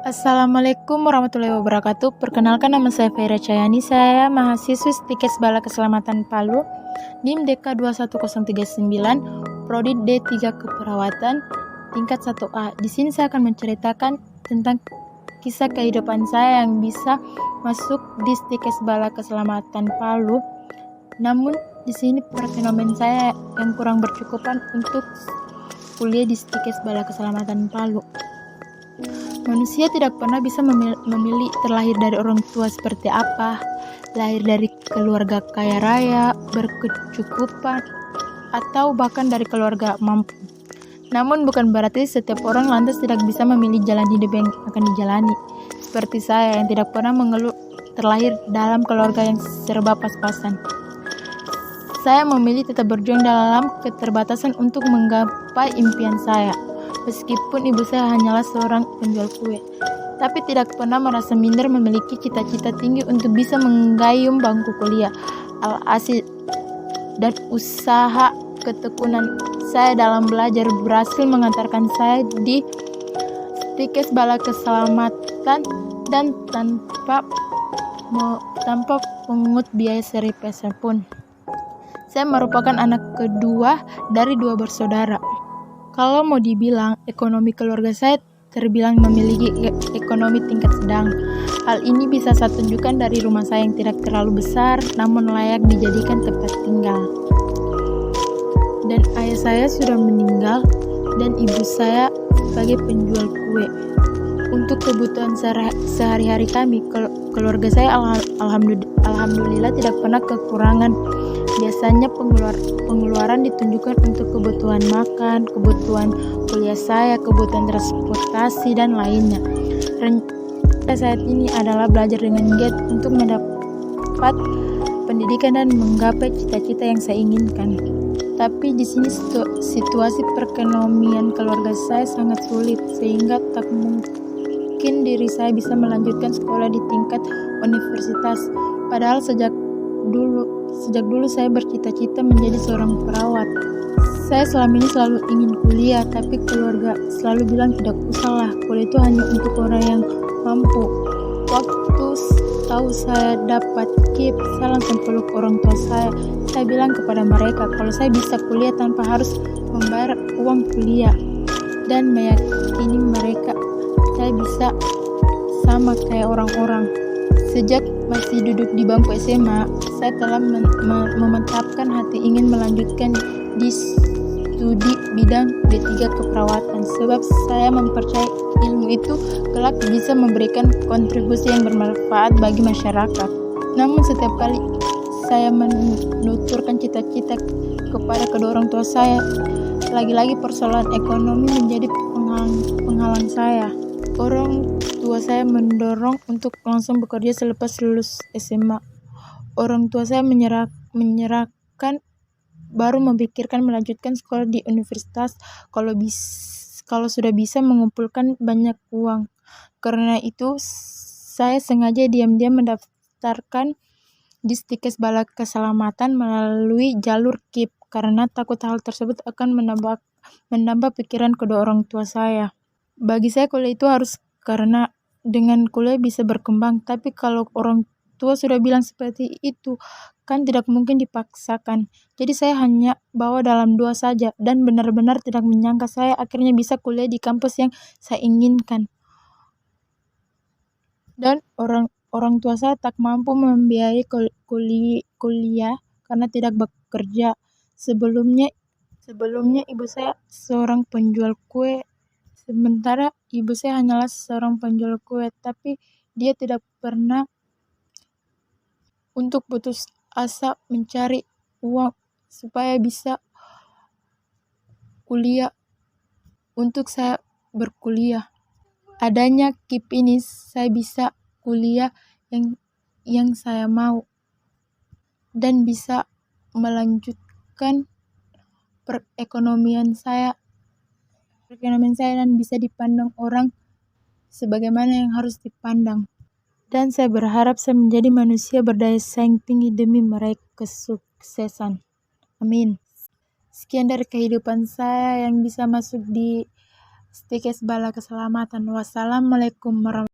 Assalamualaikum warahmatullahi wabarakatuh. Perkenalkan, nama saya Fera Cayani. Saya mahasiswi Stikes Bala Keselamatan Palu, NIM DK 21039, Prodi D3 Keperawatan, tingkat 1A. Di sini saya akan menceritakan tentang kisah kehidupan saya yang bisa masuk di Stikes Bala Keselamatan Palu. Namun di sini perekonomian saya yang kurang bercukupan untuk kuliah di Stikes Bala Keselamatan Palu. Manusia tidak pernah bisa memilih terlahir dari orang tua seperti apa, lahir dari keluarga kaya raya, berkecukupan, atau bahkan dari keluarga mampu. Namun bukan berarti setiap orang lantas tidak bisa memilih jalan hidup yang akan dijalani. Seperti saya yang tidak pernah mengeluh terlahir dalam keluarga yang serba pas-pasan. Saya memilih tetap berjuang dalam keterbatasan untuk menggapai impian saya. Meskipun ibu saya hanyalah seorang penjual kue, tapi tidak pernah merasa minder memiliki cita-cita tinggi untuk bisa menggayung bangku kuliah. Alhasil dan usaha ketekunan saya dalam belajar berhasil mengantarkan saya di Stikes Bala Keselamatan dan tanpa pungut biaya seripesen pun. Saya merupakan anak kedua dari 2 bersaudara. Kalau mau dibilang, ekonomi keluarga saya terbilang memiliki ekonomi tingkat sedang. Hal ini bisa saya tunjukkan dari rumah saya yang tidak terlalu besar, namun layak dijadikan tempat tinggal. Dan ayah saya sudah meninggal, dan ibu saya sebagai penjual kue. Untuk kebutuhan sehari-hari kami, keluarga saya alhamdulillah tidak pernah kekurangan. Biasanya pengeluaran ditunjukkan untuk kebutuhan makan, kebutuhan kuliah saya, kebutuhan transportasi, dan lainnya. Rencana saat ini adalah belajar dengan giat untuk mendapat pendidikan dan menggapai cita-cita yang saya inginkan. Tapi di sini situasi perekonomian keluarga saya sangat sulit, sehingga tak mungkin diri saya bisa melanjutkan sekolah di tingkat universitas. Padahal sejak dulu saya bercita-cita menjadi seorang perawat. Saya selama ini selalu ingin kuliah, tapi keluarga selalu bilang tidak usahlah, kuliah itu hanya untuk orang yang mampu. Waktu tahu saya dapat KIP, saya langsung peluk orang tua saya. Saya bilang kepada mereka kalau saya bisa kuliah tanpa harus membayar uang kuliah, dan meyakini mereka saya bisa sama kayak orang-orang. Sejak masih duduk di bangku SMA, saya telah memantapkan hati ingin melanjutkan di studi bidang D3 keperawatan, sebab saya mempercayai ilmu itu kelak bisa memberikan kontribusi yang bermanfaat bagi masyarakat. Namun setiap kali saya menuturkan cita-cita kepada kedua orang tua saya, lagi-lagi persoalan ekonomi menjadi penghalang saya. Orang tua saya mendorong untuk langsung bekerja selepas lulus SMA. Orang tua saya menyerahkan baru memikirkan melanjutkan sekolah di universitas kalau sudah bisa mengumpulkan banyak uang. Karena itu saya sengaja diam-diam mendaftarkan di Stikes Bala Keselamatan melalui jalur KIP karena takut hal tersebut akan menambah pikiran kedua orang tua saya. Bagi saya kuliah itu harus, karena dengan kuliah bisa berkembang, tapi kalau orang tua sudah bilang seperti itu kan tidak mungkin dipaksakan. Jadi saya hanya bawa dalam dua saja, dan benar-benar tidak menyangka saya akhirnya bisa kuliah di kampus yang saya inginkan. Dan orang tua saya tak mampu membiayai kuliah karena tidak bekerja. Sebelumnya ibu saya seorang penjual kue. Sementara ibu saya hanyalah seorang penjual kue, tapi dia tidak pernah untuk putus asa mencari uang supaya bisa kuliah untuk saya berkuliah. Adanya KIP ini saya bisa kuliah yang saya mau dan bisa melanjutkan perekonomian saya dan bisa dipandang orang sebagaimana yang harus dipandang. Dan saya berharap saya menjadi manusia berdaya saing tinggi demi meraih kesuksesan. Amin. Sekian dari kehidupan saya yang bisa masuk di Stikes bala keselamatan. Wassalamualaikum warahmatullahi